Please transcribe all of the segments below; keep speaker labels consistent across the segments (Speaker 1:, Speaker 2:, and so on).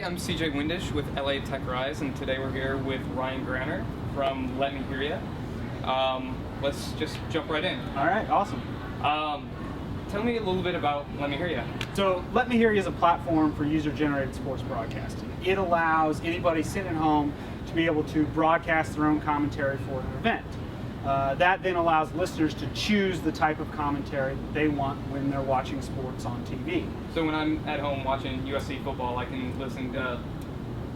Speaker 1: Hi, I'm CJ Windisch with LA Tech Rise, and today we're here with Ryan Granner from Let Me Hear Ya. Let's just jump right in.
Speaker 2: All right, awesome.
Speaker 1: Tell me a little bit about Let Me Hear Ya.
Speaker 2: So Let Me Hear Ya is a platform for user-generated sports broadcasting. It allows anybody sitting at home to be able to broadcast their own commentary for an event. That then allows listeners to choose the type of commentary that they want when they're watching sports on TV.
Speaker 1: So when I'm at home watching USC football, I can listen to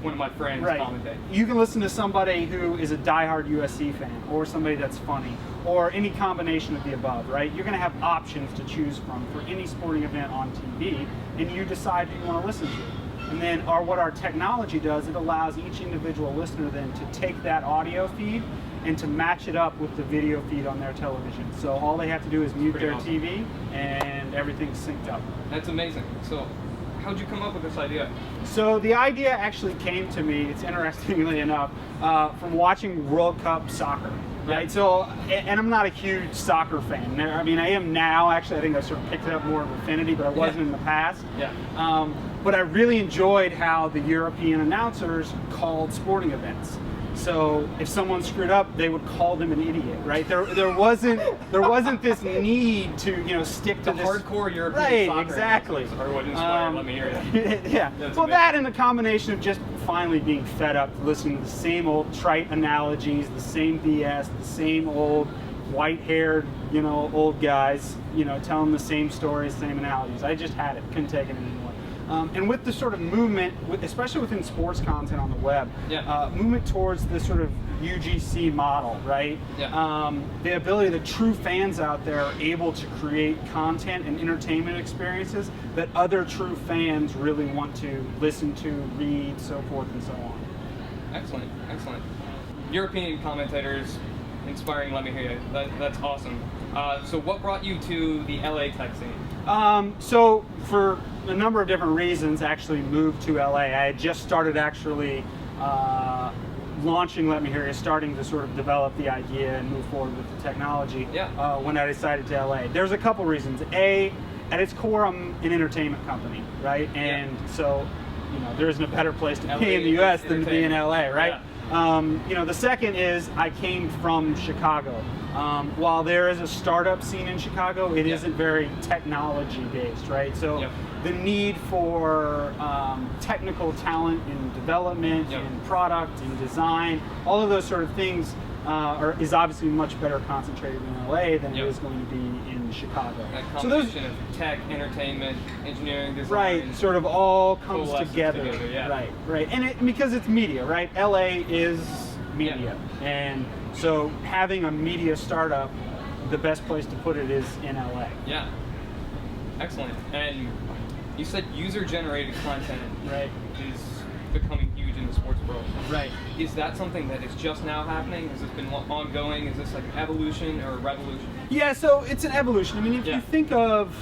Speaker 1: one of my friends commentate.
Speaker 2: You can listen to somebody who is a diehard USC fan, or somebody that's funny, or any combination of the above, right? You're going to have options to choose from for any sporting event on TV, and you decide who you want to listen to. And then what our technology does, it allows each individual listener then to take that audio feed and to match it up with the video feed on their television. So all they have to do is mute their TV and everything's synced up.
Speaker 1: That's amazing. So how'd you come up with this idea?
Speaker 2: So the idea actually came to me, it's interestingly enough, from watching World Cup soccer. Right, so, and I'm not a huge soccer fan. I mean, I am now. Actually, I think I sort of picked it up more of affinity, but I wasn't in the past. But I really enjoyed how the European announcers called sporting events. So if someone screwed up, they would call them an idiot, right? There wasn't this need to stick to
Speaker 1: the
Speaker 2: this
Speaker 1: hardcore European soccer.
Speaker 2: Exactly.
Speaker 1: Or what inspired Let Me Hear Ya.
Speaker 2: Yeah. Well, that and a combination of just finally being fed up, listening to the same old trite analogies, the same BS, the same old white-haired, old guys, telling the same stories, same analogies. I just had it. Couldn't take it anymore. And with the sort of movement, especially within sports content on the web, movement towards this sort of UGC model, right? The ability that true fans out there are able to create content and entertainment experiences that other true fans really want to listen to, read, so forth and so on.
Speaker 1: Excellent, excellent. European commentators inspiring Let Me Hear Ya. That's awesome. So what brought you to the LA tech scene?
Speaker 2: So for a number of different reasons, actually moved to LA. I had just started actually launching Let Me Hear Ya, starting to sort of develop the idea and move forward with the technology when I decided to LA. There's a couple reasons. A, at its core, I'm an entertainment company, right? And so, there isn't a better place to be in the US than to be in LA, right? The second is I came from Chicago. While there is a startup scene in Chicago, it isn't very technology based, right? So the need for technical talent in development, in product, in design, all of those sort of things is obviously much better concentrated in LA than it is going to be in Chicago.
Speaker 1: That combination of tech, entertainment, engineering, design.
Speaker 2: Right, sort of all comes together. Right. And because it's media, right? LA is media. And so having a media startup, the best place to put it is in LA.
Speaker 1: Yeah. Excellent. And you said user-generated content is becoming huge in the sports world.
Speaker 2: Right.
Speaker 1: Is that something that is just now happening? Has this been ongoing? Is this like an evolution or a revolution?
Speaker 2: Yeah, so it's an evolution. I mean, if you think of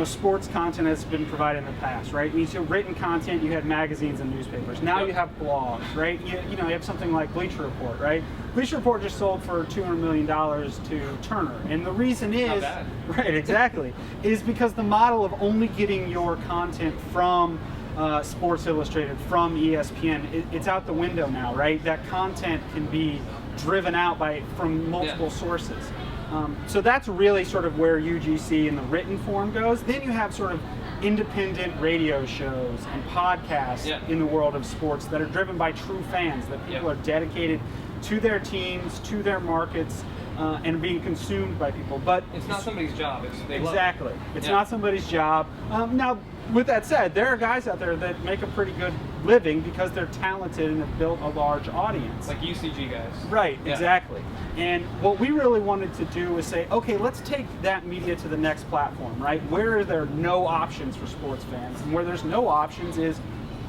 Speaker 2: sports content that's been provided in the past, right? So written content, you had magazines and newspapers. Now you have blogs, right? You have something like Bleacher Report, right? Bleacher Report just sold for $200 million to Turner, and the reason is right, exactly, is because the model of only getting your content from Sports Illustrated, from ESPN, it's out the window now, right? That content can be driven out from multiple sources. So that's really sort of where UGC in the written form goes. Then you have sort of independent radio shows and podcasts in the world of sports that are driven by true fans, that people are dedicated to their teams, to their markets, and being consumed by people. But
Speaker 1: it's not somebody's job.
Speaker 2: It's not somebody's job. Now, with that said, there are guys out there that make a pretty good living because they're talented and have built a large audience.
Speaker 1: Like UCG guys.
Speaker 2: Right, exactly. And what we really wanted to do was say, okay, let's take that media to the next platform, right? Where are there no options for sports fans? And where there's no options is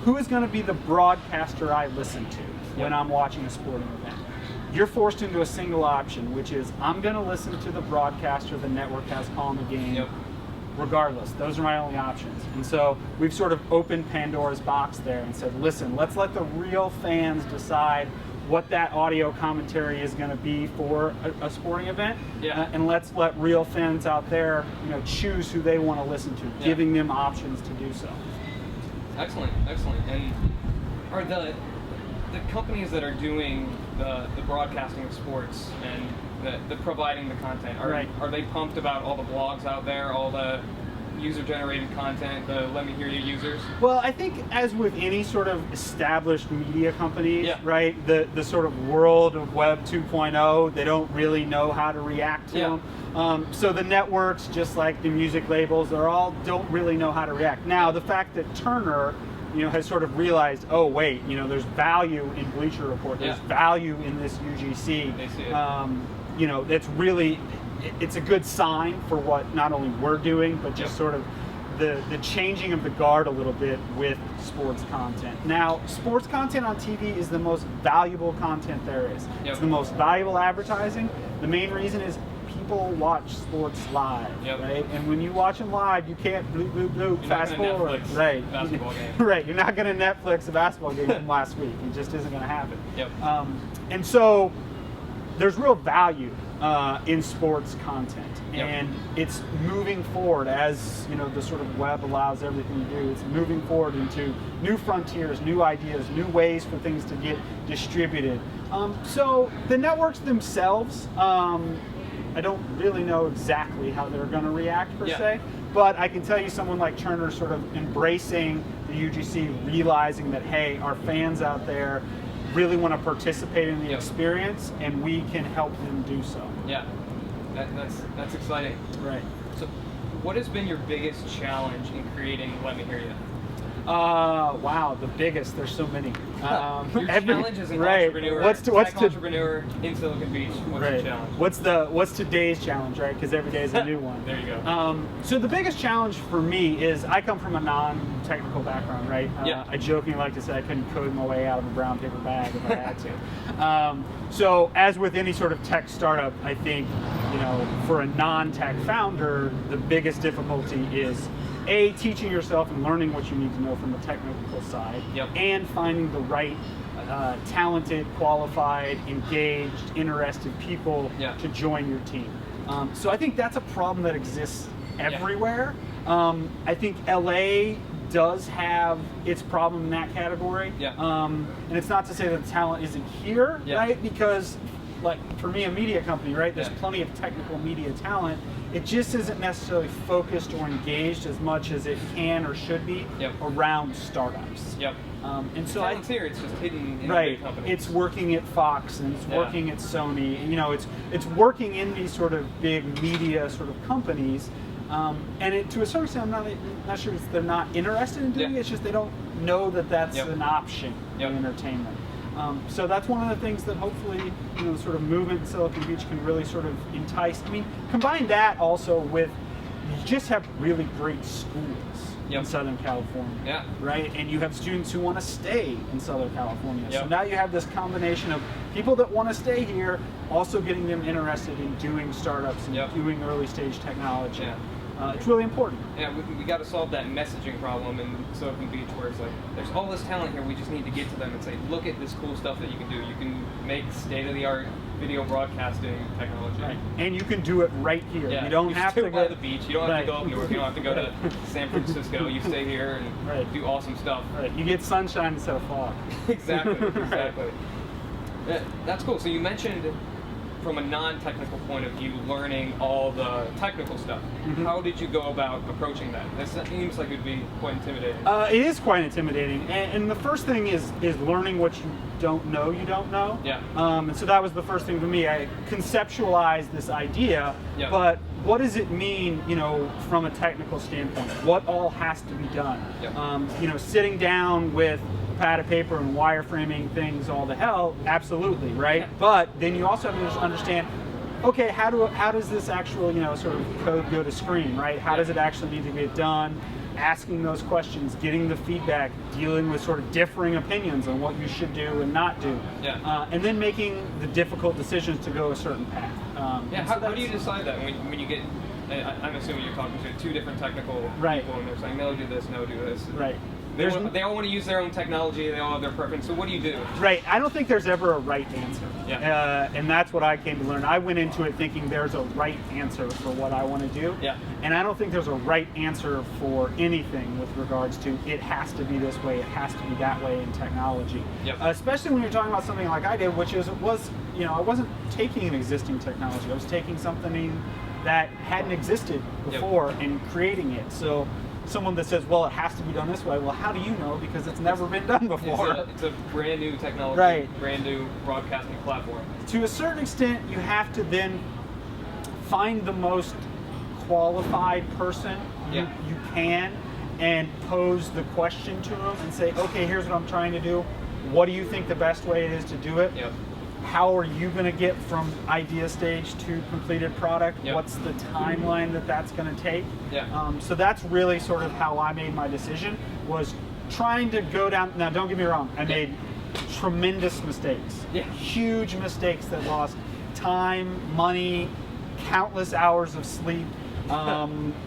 Speaker 2: who is going to be the broadcaster I listen to when I'm watching a sporting event. You're forced into a single option, which is I'm going to listen to the broadcaster the network has calling the game. Regardless, those are my only options. And so we've sort of opened Pandora's box there and said, listen, let's let the real fans decide what that audio commentary is going to be for a sporting event, and let's let real fans out there, choose who they want to listen to, giving them options to do so.
Speaker 1: Excellent, excellent. And are the companies that are doing the broadcasting of sports and the providing the content, are they pumped about all the blogs out there, all the user-generated content, the Let Me Hear You users?
Speaker 2: Well, I think as with any sort of established media companies, right, the sort of world of Web 2.0, they don't really know how to react to them. So the networks, just like the music labels, don't really know how to react. Now, the fact that Turner, has sort of realized, oh wait, there's value in Bleacher Report, there's value in this UGC.
Speaker 1: They see it.
Speaker 2: It's really, it's a good sign for what not only we're doing, but just sort of the changing of the guard a little bit with sports content. Now, sports content on TV is the most valuable content there is. It's the most valuable advertising. The main reason is people watch sports live, right? And when you watch them live, you can't bloop, bloop, bloop, fast forward.
Speaker 1: Right. Basketball game.
Speaker 2: Right. You're not going to Netflix a basketball game from last week. It just isn't going to happen. And so there's real value in sports content, and it's moving forward as the sort of web allows everything to do. It's moving forward into new frontiers, new ideas, new ways for things to get distributed. So the networks themselves, I don't really know exactly how they're going to react per se, but I can tell you someone like Turner sort of embracing the UGC, realizing that, hey, our fans out there really want to participate in the experience, and we can help them do so.
Speaker 1: Yeah, that's exciting.
Speaker 2: Right.
Speaker 1: So, what has been your biggest challenge in creating Let Me Hear You?
Speaker 2: Wow, the biggest. There's so many.
Speaker 1: Your challenge as an entrepreneur, entrepreneur in Silicon Beach. What's your challenge? What's
Speaker 2: today's challenge, right? Because every day is a new one.
Speaker 1: There you go.
Speaker 2: So the biggest challenge for me is I come from a non-technical background, right? I jokingly like to say I couldn't code my way out of a brown paper bag if I had to. So as with any sort of tech startup, I think for a non-tech founder, the biggest difficulty is teaching yourself and learning what you need to know from the technical side, and finding the right talented, qualified, engaged, interested people to join your team. So I think that's a problem that exists everywhere. I think LA does have its problem in that category. And it's not to say that the talent isn't here, right? Because like for me, a media company, right? There's plenty of technical media talent. It just isn't necessarily focused or engaged as much as it can or should be around startups. And so
Speaker 1: talent's here, it's just hidden in big companies.
Speaker 2: It's working at Fox and it's working at Sony. It's working in these sort of big media sort of companies. And to a certain extent, I'm not sure they're not interested in doing it. It's just they don't know that that's an option in entertainment. So that's one of the things that hopefully, sort of movement in Silicon Beach can really sort of entice. I mean, combine that also with, you just have really great schools in Southern California, right? And you have students who want to stay in Southern California. So now you have this combination of people that want to stay here, also getting them interested in doing startups and doing early stage technology. It's really important.
Speaker 1: Yeah, we got to solve that messaging problem in Silicon Beach where it's like, there's all this talent here, we just need to get to them and say, look at this cool stuff that you can do. You can make state-of-the-art video broadcasting technology.
Speaker 2: Right. And you can do it right here. You don't have to go
Speaker 1: to the beach, you don't have to go up north, you don't have to go to San Francisco, you stay here and do awesome stuff.
Speaker 2: Right. You get sunshine instead of fog.
Speaker 1: Exactly. That's cool. So you mentioned, from a non-technical point of view, learning all the technical stuff. How did you go about approaching that? That seems like it would be quite intimidating.
Speaker 2: It is quite intimidating, and the first thing is learning what you don't know you don't know. And so that was the first thing for me. I conceptualized this idea, but what does it mean, from a technical standpoint? What all has to be done? Sitting down with pad of paper and wireframing things all to hell, absolutely, right? But then you also have to just understand, okay, how does this actual, sort of code go to screen, right? How does it actually need to get done? Asking those questions, getting the feedback, dealing with sort of differing opinions on what you should do and not do, and then making the difficult decisions to go a certain path.
Speaker 1: How do you decide that when you get? I'm assuming you're talking to two different technical people, and they're saying, no, do this, no, do this.
Speaker 2: Right.
Speaker 1: They all want to use their own technology. They all have their preference. So what do you do?
Speaker 2: Right. I don't think there's ever a right answer.
Speaker 1: Yeah.
Speaker 2: And that's what I came to learn. I went into it thinking there's a right answer for what I want to do.
Speaker 1: Yeah.
Speaker 2: And I don't think there's a right answer for anything with regards to it has to be this way, it has to be that way in technology.
Speaker 1: Yep.
Speaker 2: Especially when you're talking about something like I did, which was, you know, I wasn't taking an existing technology. I was taking something that hadn't existed before and creating it. So someone that says, well, it has to be done this way, well, how do you know? Because it's never been done before.
Speaker 1: It's a brand new technology,
Speaker 2: right.
Speaker 1: Brand new broadcasting platform.
Speaker 2: To a certain extent, you have to then find the most qualified person you can and pose the question to them and say, okay, here's what I'm trying to do. What do you think the best way is to do it?
Speaker 1: Yep.
Speaker 2: How are you going to get from idea stage to completed product?
Speaker 1: Yep.
Speaker 2: What's the timeline that's going to take?
Speaker 1: Yeah.
Speaker 2: So that's really sort of how I made my decision, was trying to go down. Now, don't get me wrong. I made tremendous mistakes.
Speaker 1: Yeah.
Speaker 2: Huge mistakes that lost time, money, countless hours of sleep.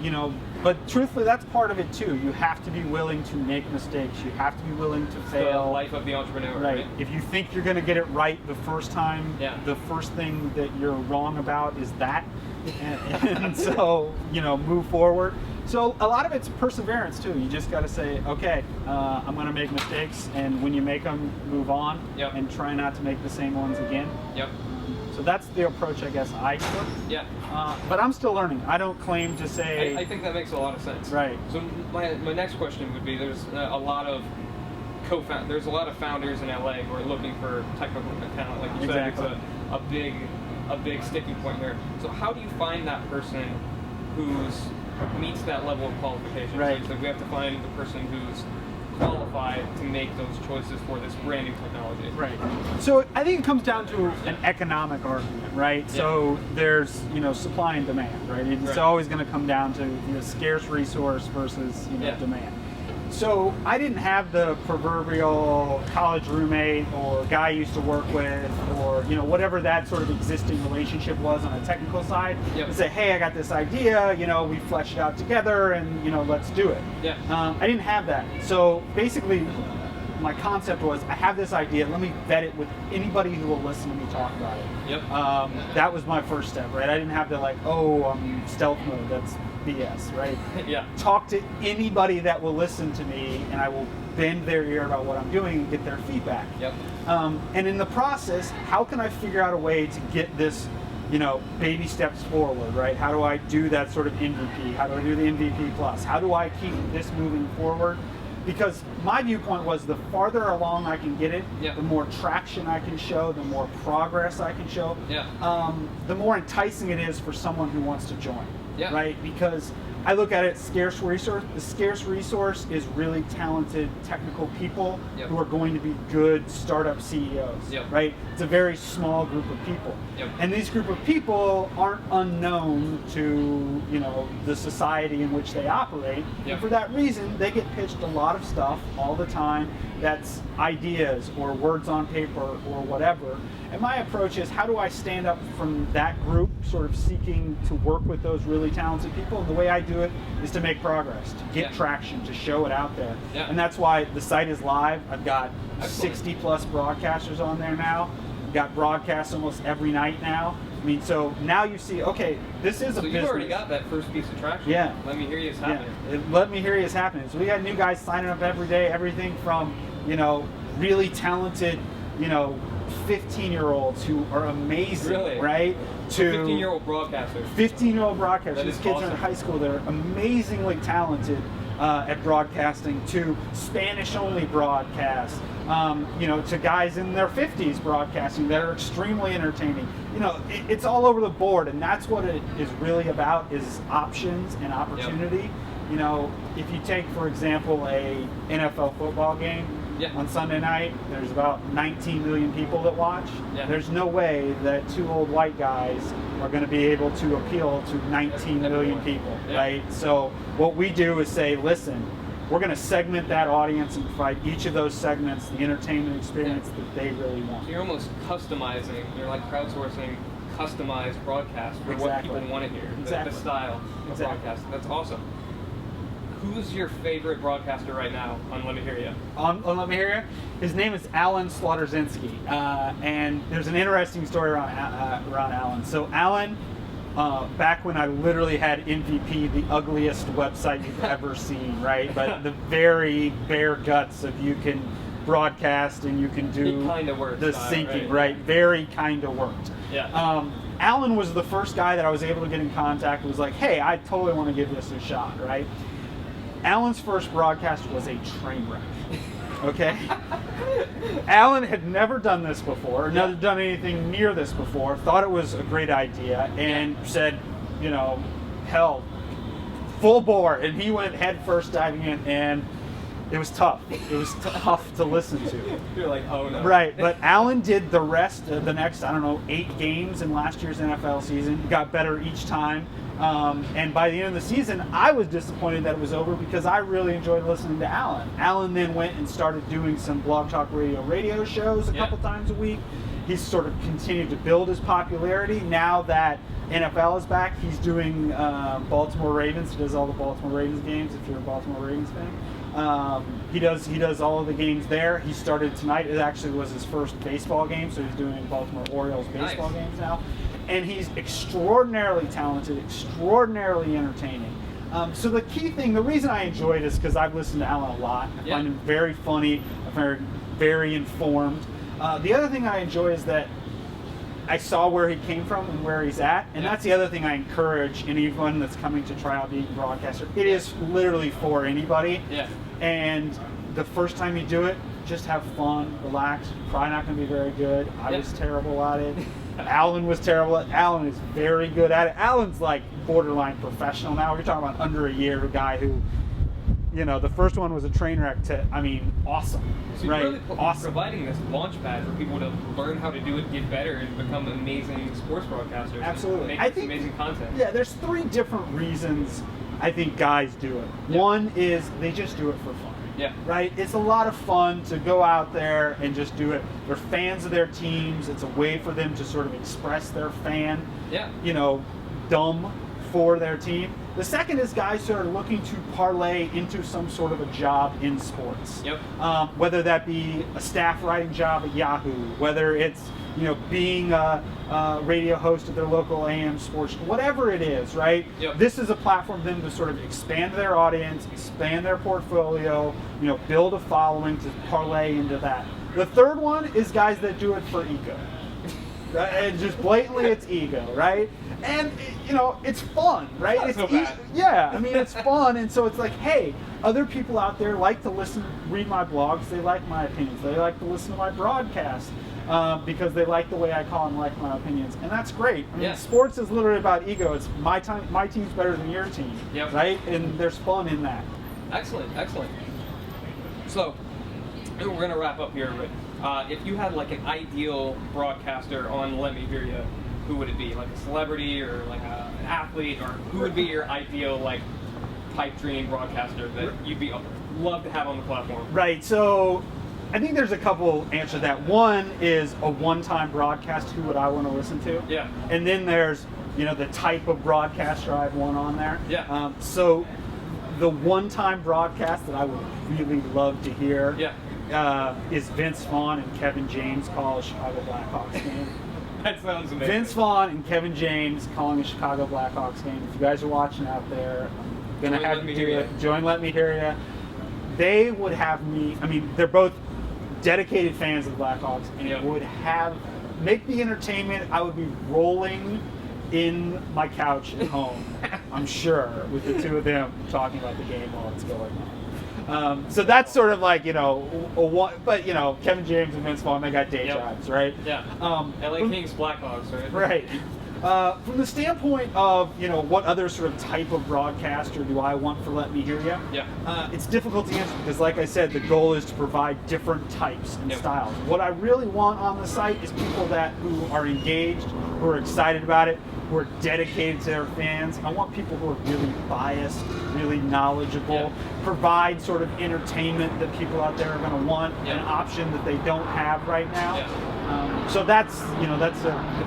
Speaker 2: You know, but truthfully, that's part of it too. You have to be willing to make mistakes. You have to be willing to fail.
Speaker 1: The life of the entrepreneur.
Speaker 2: Right. If you think you're going to get it right the first time, the first thing that you're wrong about is that. And so, you know, move forward. So a lot of it's perseverance too. You just got to say, okay, I'm going to make mistakes, and when you make them, move on, and try not to make the same ones again.
Speaker 1: Yep.
Speaker 2: So that's the approach I guess I took.
Speaker 1: Yeah.
Speaker 2: But I'm still learning. I don't claim to say.
Speaker 1: I think that makes a lot of sense.
Speaker 2: Right.
Speaker 1: So my next question would be: there's a lot of founders in LA who are looking for technical talent, like you said. It's a big sticking point there. So how do you find that person who's meets that level of qualification?
Speaker 2: Right.
Speaker 1: So we have to find the person who's qualified to make those choices for this brand new technology.
Speaker 2: Right. So I think it comes down to an economic argument, right? Yeah. So there's, you know, supply and demand, right? It's always going to come down to, you know, scarce resource versus, you know, demand. So I didn't have the proverbial college roommate or guy I used to work with, or, you know, whatever that sort of existing relationship was on a technical side, to say, hey, I got this idea, you know, we fleshed it out together, and, you know, let's do it. I didn't have that. So basically, my concept was, I have this idea, let me vet it with anybody who will listen to me talk about it. That was my first step, right? I didn't have to like, oh, I'm stealth mode, that's BS, right? Talk to anybody that will listen to me, and I will bend their ear about what I'm doing and get their feedback. And in the process, how can I figure out a way to get this, you know, baby steps forward, right? How do I do that sort of MVP? How do I do the MVP plus? How do I keep this moving forward? Because my viewpoint was, the farther along I can get it, the more traction I can show, the more progress I can show, the more enticing it is for someone who wants to join, right? Because I look at it, scarce resource. The scarce resource is really talented technical people who are going to be good startup CEOs, right? It's a very small group of people. And these group of people aren't unknown to, you know, the society in which they operate. And for that reason, they get pitched a lot of stuff all the time that's ideas or words on paper or whatever. And my approach is, how do I stand up from that group sort of seeking to work with those really talented people? And the way I do it is to make progress, to get traction, to show it out there. And that's why the site is live. I've got 60 plus broadcasters on there now. I've got broadcasts almost every night now. I mean, so now you see, okay, this is a business. So
Speaker 1: you've already got that first piece of traction. Let me hear you is happening.
Speaker 2: Let me hear you is happening. So we got new guys signing up every day, everything from, you know, really talented, you know, 15-year-olds who are amazing, right?
Speaker 1: To 15-year-old broadcasters.
Speaker 2: 15-year-old broadcasters. These kids are in high school. They're amazingly talented at broadcasting. To Spanish-only broadcasts. You know, to guys in their 50s broadcasting that are extremely entertaining. You know, it's all over the board, and that's what it is really about, is options and opportunity. You know, if you take, for example, a NFL football game, on Sunday night, there's about 19 million people that watch. There's no way that two old white guys are going to be able to appeal to 19 million people, right? So what we do is say, listen, we're going to segment that audience and provide each of those segments the entertainment experience that they really want.
Speaker 1: So you're almost customizing, you're like crowdsourcing customized broadcast for what people want to hear, the style of broadcast. That's awesome. who's your favorite broadcaster right now on Let Me Hear Ya?
Speaker 2: On Let Me Hear Ya? His name is Alan Slaughterzinski, and there's an interesting story around Alan. So Alan, back when I literally had MVP, the ugliest website you've ever seen, right? But the very bare guts of you can broadcast and you can do the syncing, right? Very kind of worked.
Speaker 1: Yeah.
Speaker 2: Alan was the first guy that I was able to get in contact and was like, hey, I totally want to give this a shot, right? Alan's first broadcast was a train wreck. Okay? Alan had never done this before, never done anything near this before, thought it was a great idea, and said, you know, hell, full bore. And he went head first diving in, and it was tough. It was tough to listen to.
Speaker 1: You're like, oh no.
Speaker 2: Right, but Alan did the rest of the next, 8 games in last year's NFL season. He got better each time. And by the end of the season, I was disappointed that it was over because I really enjoyed listening to Alan. Alan then went and started doing some Blog Talk Radio shows a couple times a week. He's sort of continued to build his popularity. Now that NFL is back, he's doing Baltimore Ravens. He does all the Baltimore Ravens games, if you're a Baltimore Ravens fan. He does all of the games there. He started tonight. It actually was his first baseball game, so he's doing Baltimore Orioles baseball games now. And he's extraordinarily talented, extraordinarily entertaining. So the key thing, the reason I enjoy it is because I've listened to Alan a lot. I find him very funny, very informed. The other thing I enjoy is that I saw where he came from and where he's at, and that's the other thing I encourage anyone that's coming to try out being a broadcaster. It is literally for anybody.
Speaker 1: Yeah.
Speaker 2: And the first time you do it, just have fun, relax. Probably not going to be very good. I was terrible at it. Alan was terrible at it. Alan is very good at it. Alan's like borderline professional now. We're talking about under a year guy who, you know, the first one was a train wreck to, awesome.
Speaker 1: So
Speaker 2: right?
Speaker 1: You're really providing this launch pad for people to learn how to do it, get better, and become amazing sports broadcasters.
Speaker 2: Absolutely.
Speaker 1: Make amazing content.
Speaker 2: Yeah, there's 3 different reasons I think guys do it. One is they just do it for fun.
Speaker 1: Yeah.
Speaker 2: Right? It's a lot of fun to go out there and just do it. They're fans of their teams. It's a way for them to sort of express their dumb for their team. The second is guys who are looking to parlay into some sort of a job in sports.
Speaker 1: Yep.
Speaker 2: Whether that be a staff writing job at Yahoo, whether it's being a radio host at their local AM sports, whatever it is, right?
Speaker 1: Yep.
Speaker 2: This is a platform for them to sort of expand their audience, expand their portfolio, build a following to parlay into that. The third one is guys that do it for ego. And just blatantly, it's ego, right? And it's fun, right?
Speaker 1: It's so bad.
Speaker 2: It's fun, and so it's like, hey, other people out there like to read my blogs. They like my opinions. They like to listen to my broadcast because they like the way I call and like my opinions, and that's great. Sports is literally about ego. It's my team's better than your team, right? And there's fun in that.
Speaker 1: Excellent. So we're gonna wrap up here, but if you had like an ideal broadcaster on Let Me Hear Ya, who would it be? Like a celebrity or like an athlete, or who would be your ideal pipe dream broadcaster that you'd love to have on the platform?
Speaker 2: Right. So I think there's a couple answers to that. One is a one-time broadcast. Who would I want to listen to?
Speaker 1: Yeah.
Speaker 2: And then there's the type of broadcaster I'd want on there.
Speaker 1: Yeah.
Speaker 2: So the one-time broadcast that I would really love to hear. Is Vince Vaughn and Kevin James call a Chicago Blackhawks game.
Speaker 1: That sounds amazing.
Speaker 2: Vince Vaughn and Kevin James calling a Chicago Blackhawks game. If you guys are watching out there, I'm going to have you do it. Join Let Me Hear Ya. They would have me, they're both dedicated fans of the Blackhawks, and it would make the entertainment. I would be rolling in my couch at home, I'm sure, with the two of them talking about the game while it's going on. So that's sort of like, but Kevin James and Vince Vaughn, they got day jobs, right?
Speaker 1: Yeah. LA Kings, Blackhawks, right?
Speaker 2: Right. From the standpoint of, what other sort of type of broadcaster do I want for Let Me Hear Ya?
Speaker 1: Yeah.
Speaker 2: It's difficult to answer because, like I said, the goal is to provide different types and styles. What I really want on the site is people who are engaged, who are excited about it, who are dedicated to their fans. I want people who are really biased, really knowledgeable, provide sort of entertainment that people out there are going to want, an option that they don't have right now. So that's the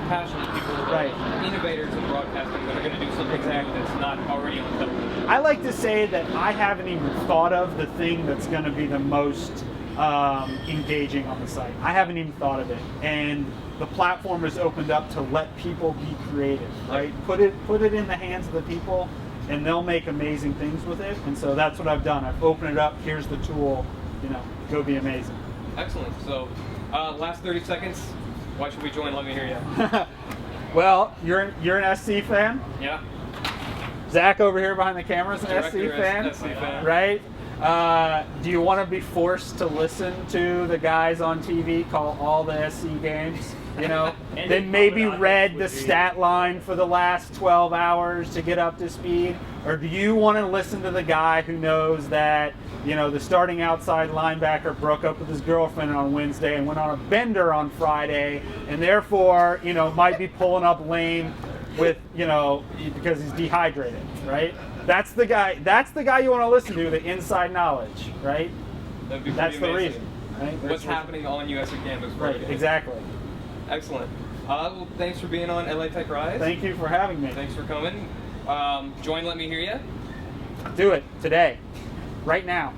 Speaker 1: passionate people,
Speaker 2: right?
Speaker 1: Innovators in broadcasting that are going to do something new that's not already on television.
Speaker 2: I like to say that I haven't even thought of the thing that's going to be the most engaging on the site. I haven't even thought of it, and the platform is opened up to let people be creative, right? Put it in the hands of the people, and they'll make amazing things with it. And so that's what I've done. I've opened it up. Here's the tool. Go be amazing.
Speaker 1: Excellent. So, last 30 seconds. Why should we join? Let me hear you.
Speaker 2: Well, you're an SC fan.
Speaker 1: Yeah.
Speaker 2: Zach over here behind the camera is an SC fan, right? Do you want to be forced to listen to the guys on TV call all the SC games? Then maybe read the stat line for the last 12 hours to get up to speed? Or do you want to listen to the guy who knows that, the starting outside linebacker broke up with his girlfriend on Wednesday and went on a bender on Friday, and therefore, might be pulling up lame with, because he's dehydrated, right? That's the guy you want to listen to, the inside knowledge, right?
Speaker 1: That'd be
Speaker 2: That's
Speaker 1: amazing.
Speaker 2: the reason. Right?
Speaker 1: What's happening on USC campus?
Speaker 2: Right, exactly.
Speaker 1: Excellent. Well, thanks for being on LA Tech Rise.
Speaker 2: Thank you for having me.
Speaker 1: Thanks for coming. Join Let Me Hear Ya.
Speaker 2: Do it today, right now.